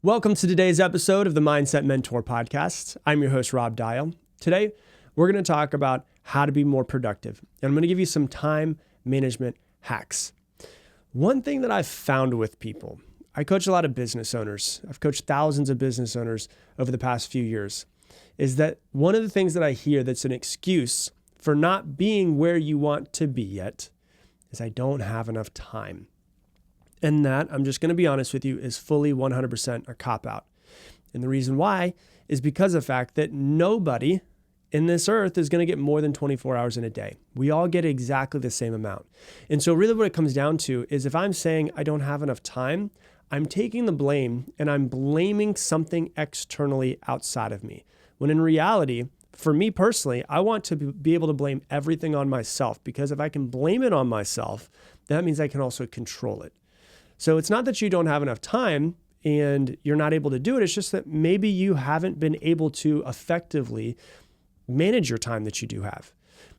Welcome to today's episode of the Mindset Mentor Podcast. I'm your host, Rob Dial. Today, we're going to talk about how to be more productive. And I'm going to give you some time management hacks. One thing that I've found with people, I coach a lot of business owners. I've coached thousands of business owners over the past few years, is that one of the things that I hear that's an excuse for not being where you want to be yet is I don't have enough time. And that, I'm just going to be honest with you, is fully 100% a cop-out. And the reason why is because of the fact that nobody in this earth is going to get more than 24 hours in a day. We all get exactly the same amount. And so really what it comes down to is if I'm saying I don't have enough time, I'm taking the blame and I'm blaming something externally outside of me. When in reality, for me personally, I want to be able to blame everything on myself, because if I can blame it on myself, that means I can also control it. So it's not that you don't have enough time and you're not able to do it. It's just that maybe you haven't been able to effectively manage your time that you do have.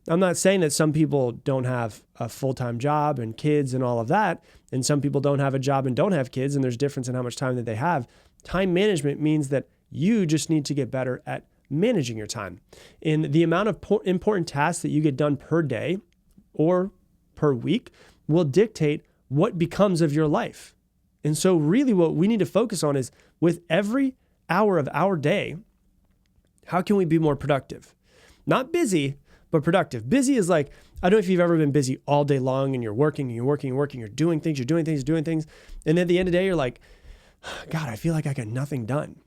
I'm not saying that some people don't have a full-time job and kids and all of that, and some people don't have a job and don't have kids, and there's difference in how much time that they have. Time management means that you just need to get better at managing your time. And the amount of important tasks that you get done per day or per week will dictate what becomes of your life. And so really what we need to focus on is, with every hour of our day, how can we be more productive? Not busy, but productive. Busy is like, I don't know if you've ever been busy all day long and you're working, you're doing things. And then at the end of the day, you're like, God, I feel like I got nothing done.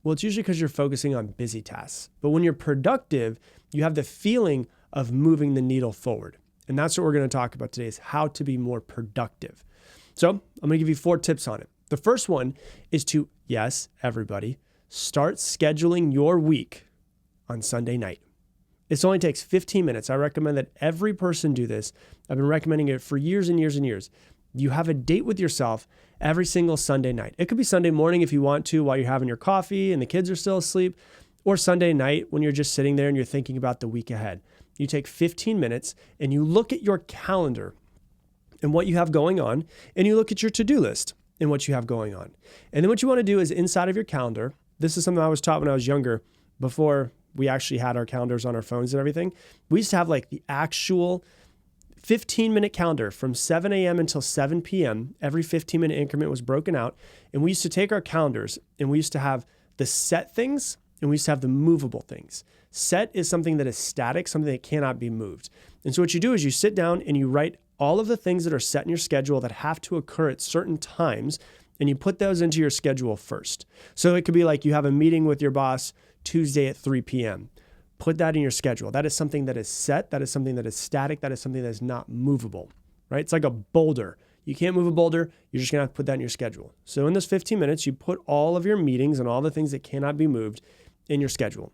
Well, it's usually because you're focusing on busy tasks. But when you're productive, you have the feeling of moving the needle forward. And that's what we're going to talk about today, is how to be more productive. So I'm going to give you 4 tips on it. The first one is to, yes, everybody, start scheduling your week on Sunday night. This only takes 15 minutes. I recommend that every person do this. I've been recommending it for years and years and years. You have a date with yourself every single Sunday night. It could be Sunday morning if you want to, while you're having your coffee and the kids are still asleep, or Sunday night when you're just sitting there and you're thinking about the week ahead. You take 15 minutes and you look at your calendar and what you have going on, and you look at your to-do list and what you have going on. And then what you want to do is, inside of your calendar, this is something I was taught when I was younger, before we actually had our calendars on our phones and everything. We used to have like the actual 15-minute calendar from 7 a.m. until 7 p.m. Every 15-minute increment was broken out. And we used to take our calendars and we used to have the set things and we used to have the movable things. Set is something that is static, something that cannot be moved. And so what you do is you sit down and you write all of the things that are set in your schedule that have to occur at certain times, and you put those into your schedule first. So it could be like you have a meeting with your boss Tuesday at 3 p.m. Put that in your schedule. That is something that is set. That is something that is static. That is something that is not movable, right? It's like a boulder. You can't move a boulder. You're just going to have to put that in your schedule. So in those 15 minutes, you put all of your meetings and all the things that cannot be moved in your schedule.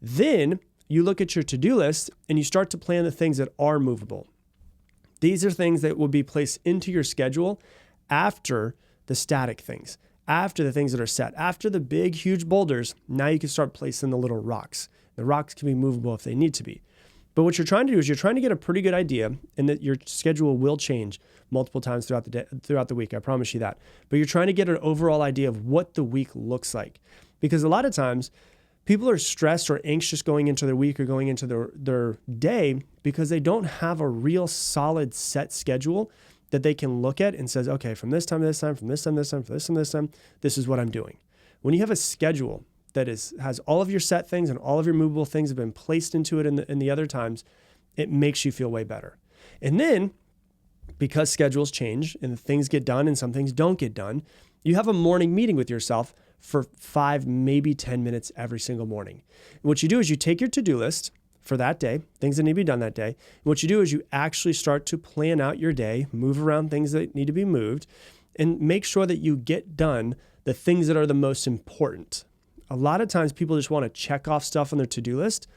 Then you look at your to-do list and you start to plan the things that are movable. These are things that will be placed into your schedule after the static things, after the things that are set, after the big, huge boulders. Now you can start placing the little rocks. The rocks can be movable if they need to be. But what you're trying to do is you're trying to get a pretty good idea, and that your schedule will change multiple times throughout the day, throughout the week. I promise you that. But you're trying to get an overall idea of what the week looks like. Because a lot of times people are stressed or anxious going into their week or going into their day because they don't have a real solid set schedule that they can look at and says, okay, from this time to this time, from this time to this time, from this time to this time, this is what I'm doing. When you have a schedule that has all of your set things and all of your movable things have been placed into it in the other times, it makes you feel way better. And then, because schedules change and things get done and some things don't get done, you have a morning meeting with yourself for 5, maybe 10 minutes every single morning. And what you do is you take your to-do list for that day, things that need to be done that day. And what you do is you actually start to plan out your day, move around things that need to be moved, and make sure that you get done the things that are the most important. A lot of times people just want to check off stuff on their to-do list,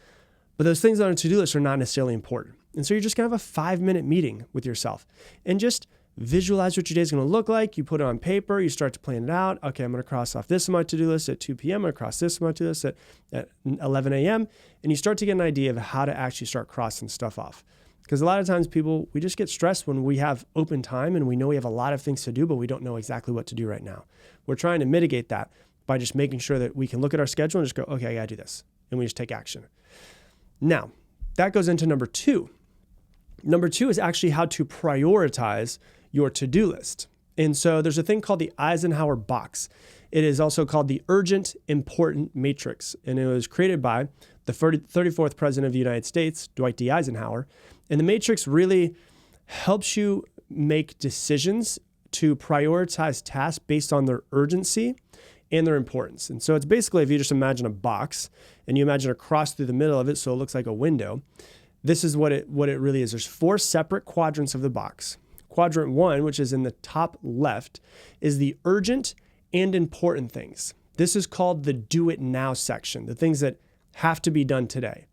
but those things on a to-do list are not necessarily important. And so you're just going to have a 5-minute meeting with yourself and just visualize what your day is going to look like. You put it on paper. You start to plan it out. Okay, I'm going to cross off this on my to-do list at 2 p.m. I'm going to cross this on my to-do list at 11 a.m. And you start to get an idea of how to actually start crossing stuff off. Because a lot of times we just get stressed when we have open time and we know we have a lot of things to do, but we don't know exactly what to do right now. We're trying to mitigate that by just making sure that we can look at our schedule and just go, okay, I gotta do this. And we just take action. Now, that goes into number 2. Number 2 is actually how to prioritize your to-do list. And so there's a thing called the Eisenhower Box. It is also called the Urgent Important Matrix. And it was created by the 34th President of the United States, Dwight D. Eisenhower. And the matrix really helps you make decisions to prioritize tasks based on their urgency and their importance. And so it's basically, if you just imagine a box and you imagine a cross through the middle of it so it looks like a window, this is what it really is. There's 4 separate quadrants of the box. Quadrant 1, which is in the top left, is the urgent and important things. This is called the do it now section, the things that have to be done today.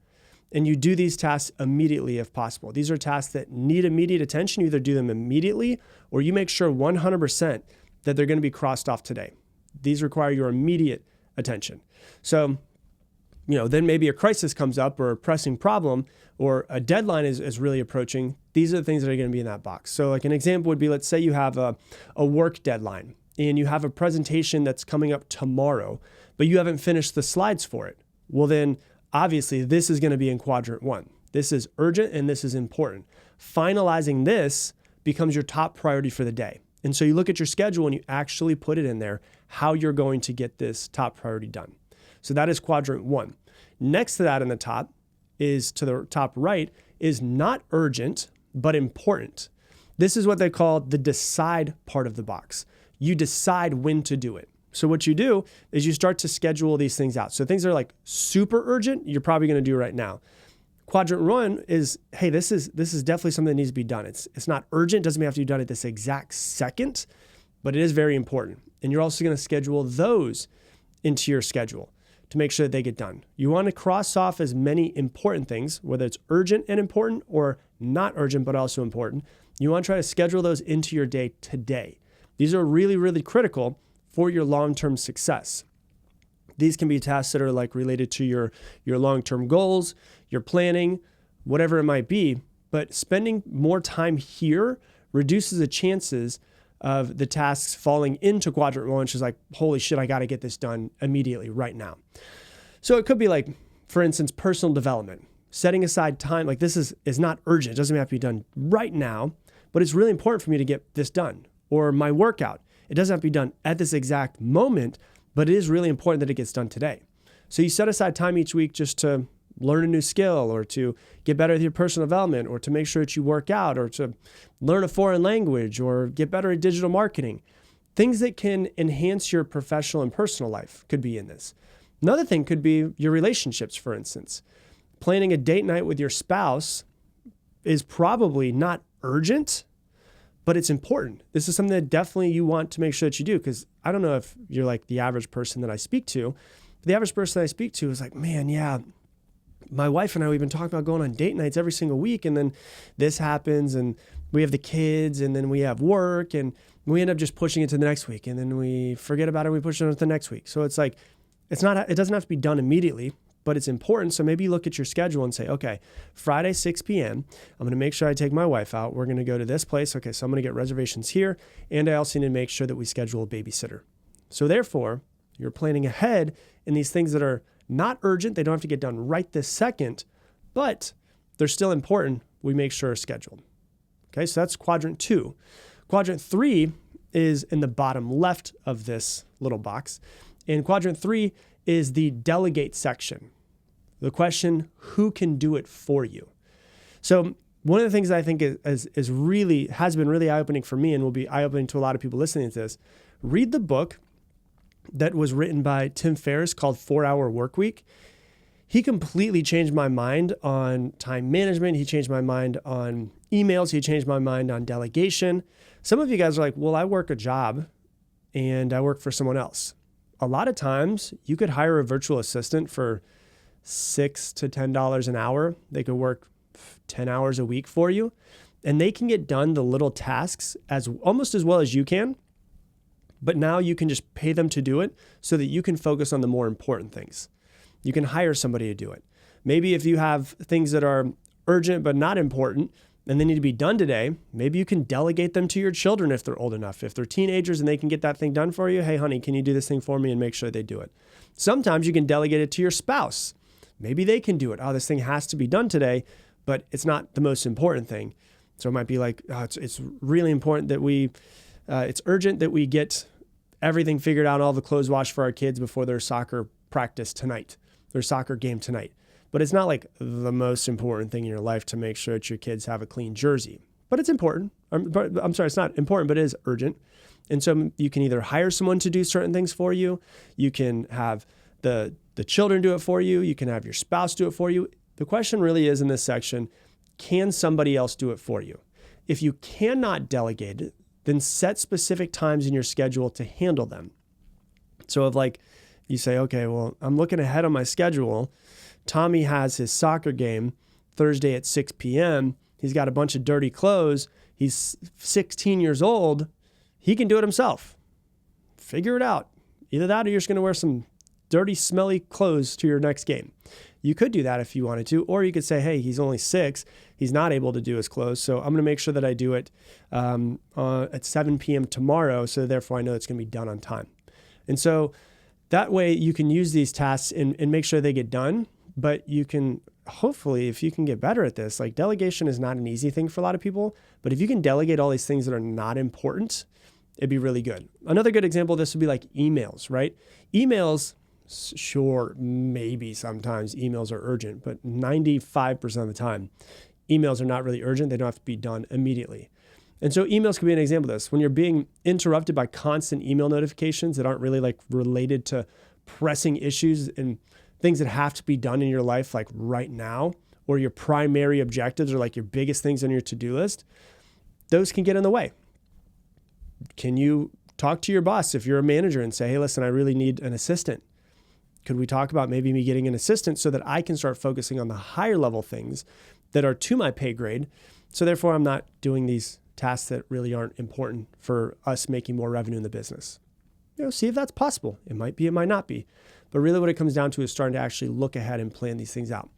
And you do these tasks immediately if possible. These are tasks that need immediate attention. You either do them immediately or you make sure 100% that they're going to be crossed off today. These require your immediate attention. So, then maybe a crisis comes up or a pressing problem or a deadline is really approaching. These are the things that are going to be in that box. So like an example would be, let's say you have a work deadline and you have a presentation that's coming up tomorrow, but you haven't finished the slides for it. Well, then obviously this is going to be in quadrant 1. This is urgent and this is important. Finalizing this becomes your top priority for the day. And so you look at your schedule and you actually put it in there how you're going to get this top priority done. So that is quadrant 1. Next to that in the top is, to the top right, is not urgent, but important. This is what they call the decide part of the box. You decide when to do it. So what you do is you start to schedule these things out. So things that are like super urgent, you're probably going to do right now. Quadrant 1 is, hey, this is definitely something that needs to be done. It's not urgent, doesn't have to be done at this exact second, but it is very important. And you're also going to schedule those into your schedule to make sure that they get done. You want to cross off as many important things, whether it's urgent and important or not urgent, but also important. You want to try to schedule those into your day today. These are really, really critical for your long-term success. These can be tasks that are like related to your long-term goals, your planning, whatever it might be. But spending more time here reduces the chances of the tasks falling into quadrant 1, which is like, holy shit, I got to get this done immediately right now. So it could be like, for instance, personal development, setting aside time. Like this is not urgent. It doesn't have to be done right now, but it's really important for me to get this done. Or my workout. It doesn't have to be done at this exact moment, but it is really important that it gets done today. So you set aside time each week just to learn a new skill or to get better at your personal development or to make sure that you work out or to learn a foreign language or get better at digital marketing. Things that can enhance your professional and personal life could be in this. Another thing could be your relationships, for instance. Planning a date night with your spouse is probably not urgent, but it's important. This is something that definitely you want to make sure that you do, because I don't know if you're like the average person that I speak to. The average person I speak to is like, man, yeah, my wife and I, we've been talking about going on date nights every single week, and then this happens, and we have the kids, and then we have work, and we end up just pushing it to the next week, and then we forget about it, and we push it on to the next week. So it's like, it doesn't have to be done immediately, but it's important. So maybe you look at your schedule and say, okay, Friday, 6 p.m., I'm going to make sure I take my wife out. We're going to go to this place. Okay, so I'm going to get reservations here. And I also need to make sure that we schedule a babysitter. So therefore, you're planning ahead in these things that are not urgent. They don't have to get done right this second, but they're still important. We make sure are scheduled. Okay, so that's quadrant 2. Quadrant 3 is in the bottom left of this little box. And quadrant 3 is the delegate section. The question, who can do it for you? So one of the things I think has been really eye-opening for me and will be eye-opening to a lot of people listening to this, read the book that was written by Tim Ferriss called 4-Hour Workweek. He completely changed my mind on time management. He changed my mind on emails. He changed my mind on delegation. Some of you guys are like, well, I work a job and I work for someone else. A lot of times you could hire a virtual assistant for $6 to $10 an hour. They could work 10 hours a week for you, and they can get done the little tasks almost as well as you can. But now you can just pay them to do it so that you can focus on the more important things. You can hire somebody to do it. Maybe if you have things that are urgent but not important, and they need to be done today, maybe you can delegate them to your children if they're old enough. If they're teenagers and they can get that thing done for you, hey, honey, can you do this thing for me, and make sure they do it. Sometimes you can delegate it to your spouse. Maybe they can do it. Oh, this thing has to be done today, but it's not the most important thing. So it might be like, oh, it's really important that it's urgent that we get everything figured out, all the clothes washed for our kids before their soccer practice tonight, their soccer game tonight. But it's not like the most important thing in your life to make sure that your kids have a clean jersey. But it's important. I'm sorry, it's not important, but it is urgent. And so you can either hire someone to do certain things for you. You can have the children do it for you. You can have your spouse do it for you. The question really is in this section, can somebody else do it for you? If you cannot delegate it, then set specific times in your schedule to handle them. So if like you say, okay, well, I'm looking ahead on my schedule. Tommy has his soccer game Thursday at 6 p.m. He's got a bunch of dirty clothes. He's 16 years old. He can do it himself. Figure it out. Either that or you're just going to wear some dirty, smelly clothes to your next game. You could do that if you wanted to, or you could say, hey, he's only 6. He's not able to do his clothes, so I'm going to make sure that I do it at 7 p.m. tomorrow, so therefore I know it's going to be done on time. And so that way you can use these tasks and make sure they get done, but you can, hopefully, if you can get better at this, like delegation is not an easy thing for a lot of people, but if you can delegate all these things that are not important, it'd be really good. Another good example of this would be like emails, right? Emails, sure, maybe sometimes emails are urgent, but 95% of the time, emails are not really urgent. They don't have to be done immediately. And so emails could be an example of this. When you're being interrupted by constant email notifications that aren't really like related to pressing issues and things that have to be done in your life like right now, or your primary objectives or like your biggest things on your to-do list, those can get in the way. Can you talk to your boss if you're a manager and say, hey, listen, I really need an assistant? Could we talk about maybe me getting an assistant so that I can start focusing on the higher level things that are to my pay grade? So therefore, I'm not doing these tasks that really aren't important for us making more revenue in the business. See if that's possible. It might be, it might not be. But really what it comes down to is starting to actually look ahead and plan these things out.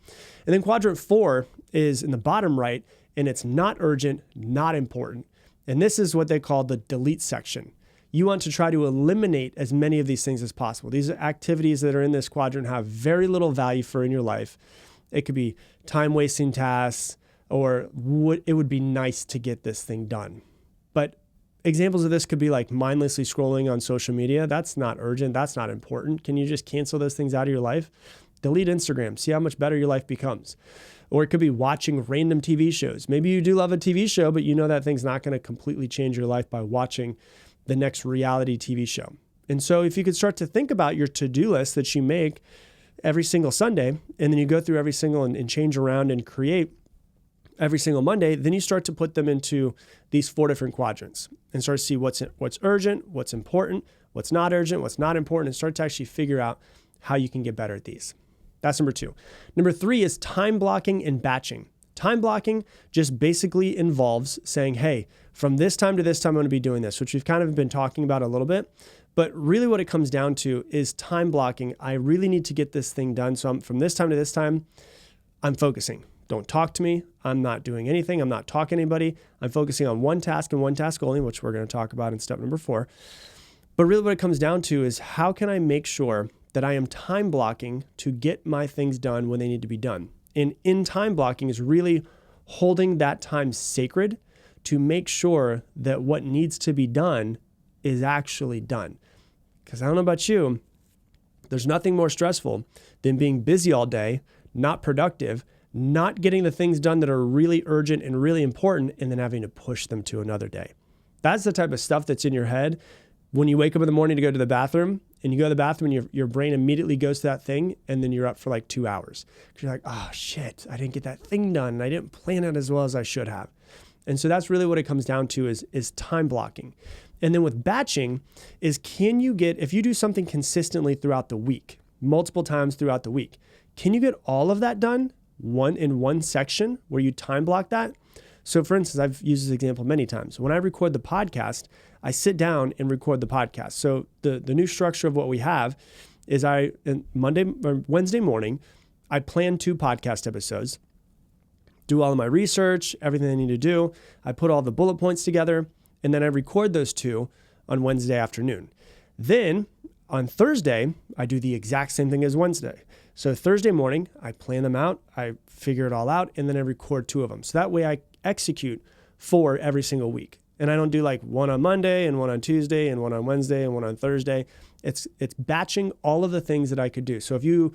And then quadrant 4 is in the bottom right, and it's not urgent, not important. And this is what they call the delete section. You want to try to eliminate as many of these things as possible. These activities that are in this quadrant have very little value for in your life. It could be time-wasting tasks, or it would be nice to get this thing done. But examples of this could be like mindlessly scrolling on social media. That's not urgent. That's not important. Can you just cancel those things out of your life? Delete Instagram. See how much better your life becomes. Or it could be watching random TV shows. Maybe you do love a TV show, but you know that thing's not going to completely change your life by watching the next reality TV show. And so if you could start to think about your to-do list that you make every single Sunday, and then you go through every single and change around and create every single Monday, then you start to put them into these 4 different quadrants and start to see what's urgent, what's important, what's not urgent, what's not important, and start to actually figure out how you can get better at these. That's number 2. Number 3 is time blocking and batching. Time blocking just basically involves saying, hey, from this time to this time, I'm going to be doing this, which we've kind of been talking about a little bit. But really what it comes down to is time blocking. I really need to get this thing done. So from this time to this time, I'm focusing. Don't talk to me. I'm not doing anything. I'm not talking to anybody. I'm focusing on one task and one task only, which we're going to talk about in step number 4. But really what it comes down to is how can I make sure that I am time blocking to get my things done when they need to be done? And in time blocking is really holding that time sacred to make sure that what needs to be done is actually done. Because I don't know about you, there's nothing more stressful than being busy all day, not productive, not getting the things done that are really urgent and really important, and then having to push them to another day. That's the type of stuff that's in your head when you wake up in the morning to go to the bathroom, and you go to the bathroom and your brain immediately goes to that thing, and then you're up for like 2 hours. Because you're like, oh shit, I didn't get that thing done, and I didn't plan it as well as I should have. And so that's really what it comes down to is time blocking. And then with batching is if you do something consistently throughout the week, multiple times throughout the week, can you get all of that done in one section where you time block that? So for instance, I've used this example many times. When I record the podcast, I sit down and record the podcast. So the new structure of what we have is Wednesday morning, I plan 2 podcast episodes. do all of my research, everything I need to do. I put all the bullet points together, and then I record those 2 on Wednesday afternoon. Then on Thursday, I do the exact same thing as Wednesday. So Thursday morning, I plan them out, I figure it all out, and then I record 2 of them. So that way I execute 4 every single week. And I don't do like 1 on Monday and 1 on Tuesday and 1 on Wednesday and 1 on Thursday. It's batching all of the things that I could do. So if you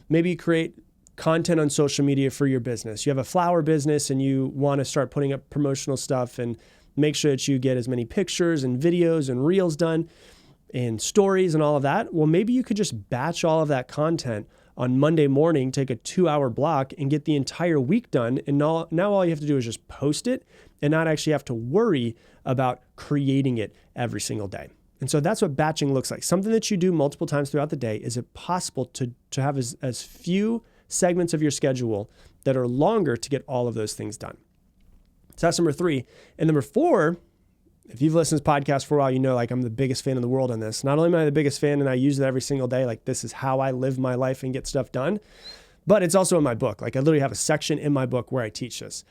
maybe create content on social media for your business, you have a flower business and you want to start putting up promotional stuff and make sure that you get as many pictures and videos and reels done and stories and all of that. Well, maybe you could just batch all of that content on Monday morning, take a 2-hour block and get the entire week done. And now all you have to do is just post it and not actually have to worry about creating it every single day. And so that's what batching looks like. Something that you do multiple times throughout the day. Is it possible to have as few segments of your schedule that are longer to get all of those things done? So that's number 3. And number 4, if you've listened to this podcast for a while, you know, like I'm the biggest fan in the world on this. Not only am I the biggest fan and I use it every single day, like this is how I live my life and get stuff done, but it's also in my book. Like I literally have a section in my book where I teach this.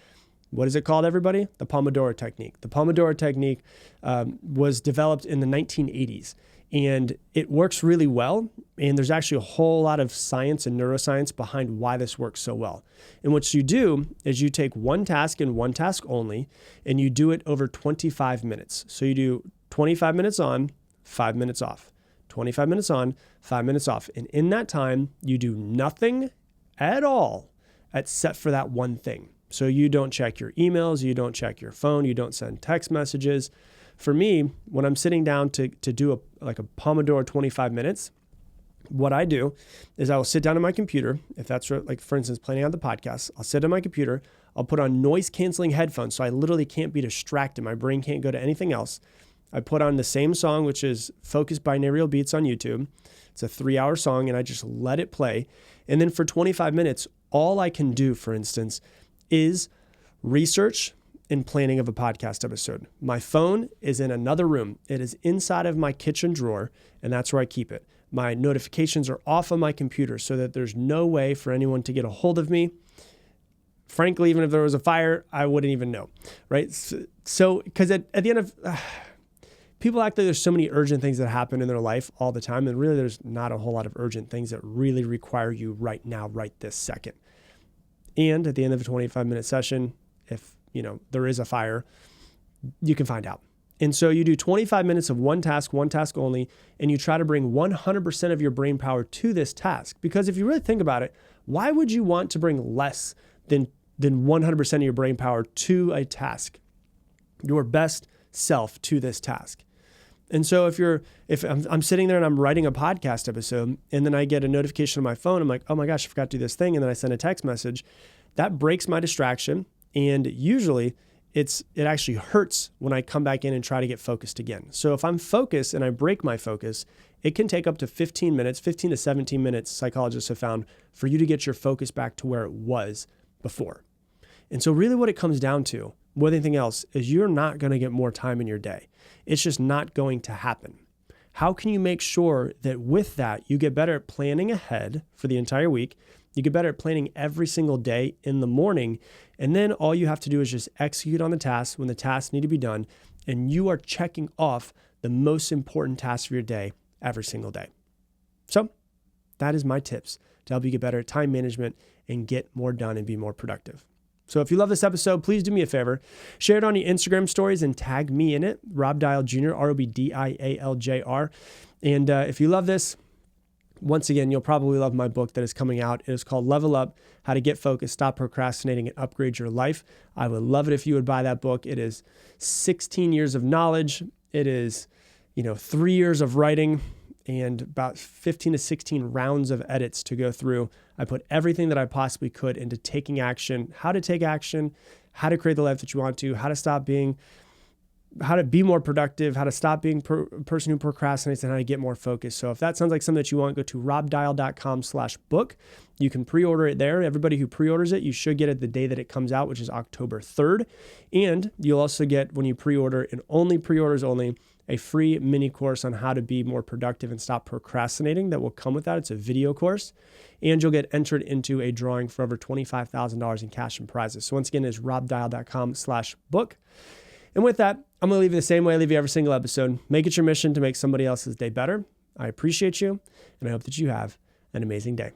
What is it called, everybody? The Pomodoro Technique. The Pomodoro Technique was developed in the 1980s, and it works really well. And there's actually a whole lot of science and neuroscience behind why this works so well. And what you do is you take one task and one task only, and you do it over 25 minutes. So you do 25 minutes on, 5 minutes off, 25 minutes on, 5 minutes off. And in that time, you do nothing at all except for that one thing. So you don't check your emails, you don't check your phone, you don't send text messages. For me, when I'm sitting down to do a Pomodoro 25 minutes, what I do is I will sit down on my computer. If that's like, for instance, planning out the podcast, I'll sit on my computer, I'll put on noise canceling headphones so I literally can't be distracted. My brain can't go to anything else. I put on the same song, which is Focused Binaural Beats on YouTube. It's a 3-hour song and I just let it play. And then for 25 minutes, all I can do, for instance, is research and planning of a podcast episode. My phone is in another room. It is inside of my kitchen drawer, and that's where I keep it. My notifications are off of my computer so that there's no way for anyone to get a hold of me. Frankly, even if there was a fire, I wouldn't even know, right? So, because at the end of, people act like there's so many urgent things that happen in their life all the time, and really there's not a whole lot of urgent things that really require you right now, right this second. And at the end of a 25-minute session, if there is a fire, you can find out. And so you do 25 minutes of one task only, and you try to bring 100% of your brain power to this task. Because if you really think about it, why would you want to bring less than 100% of your brain power to a task, your best self to this task? And so if I'm sitting there and I'm writing a podcast episode and then I get a notification on my phone, I'm like, oh my gosh, I forgot to do this thing. And then I send a text message that breaks my distraction. And usually it actually hurts when I come back in and try to get focused again. So if I'm focused and I break my focus, it can take up to 15 to 17 minutes, psychologists have found, for you to get your focus back to where it was before. And so really what it comes down to, more than anything else, is you're not going to get more time in your day. It's just not going to happen. How can you make sure that with that, you get better at planning ahead for the entire week? You get better at planning every single day in the morning. And then all you have to do is just execute on the tasks when the tasks need to be done. And you are checking off the most important tasks of your day every single day. So that is my tips to help you get better at time management and get more done and be more productive. So if you love this episode, please do me a favor, share it on your Instagram stories and tag me in it, Rob Dial Jr., ROBDIALJR. And if you love this, once again, you'll probably love my book that is coming out. It is called Level Up, How to Get Focused, Stop Procrastinating, and Upgrade Your Life. I would love it if you would buy that book. It is 16 years of knowledge. It is, 3 years of writing and about 15 to 16 rounds of edits to go through. I put everything that I possibly could into taking action, how to take action, how to create the life that you want to, how to be more productive, how to stop being a person who procrastinates, and how to get more focused. So if that sounds like something that you want, go to robdial.com/book. You can pre-order it there. Everybody who pre-orders it, you should get it the day that it comes out, which is October 3rd. And you'll also get, when you pre-order, and only pre-orders only, a free mini course on how to be more productive and stop procrastinating that will come with that. It's a video course, and you'll get entered into a drawing for over $25,000 in cash and prizes. So once again, it's robdial.com/book. And with that, I'm going to leave you the same way I leave you every single episode. Make it your mission to make somebody else's day better. I appreciate you, and I hope that you have an amazing day.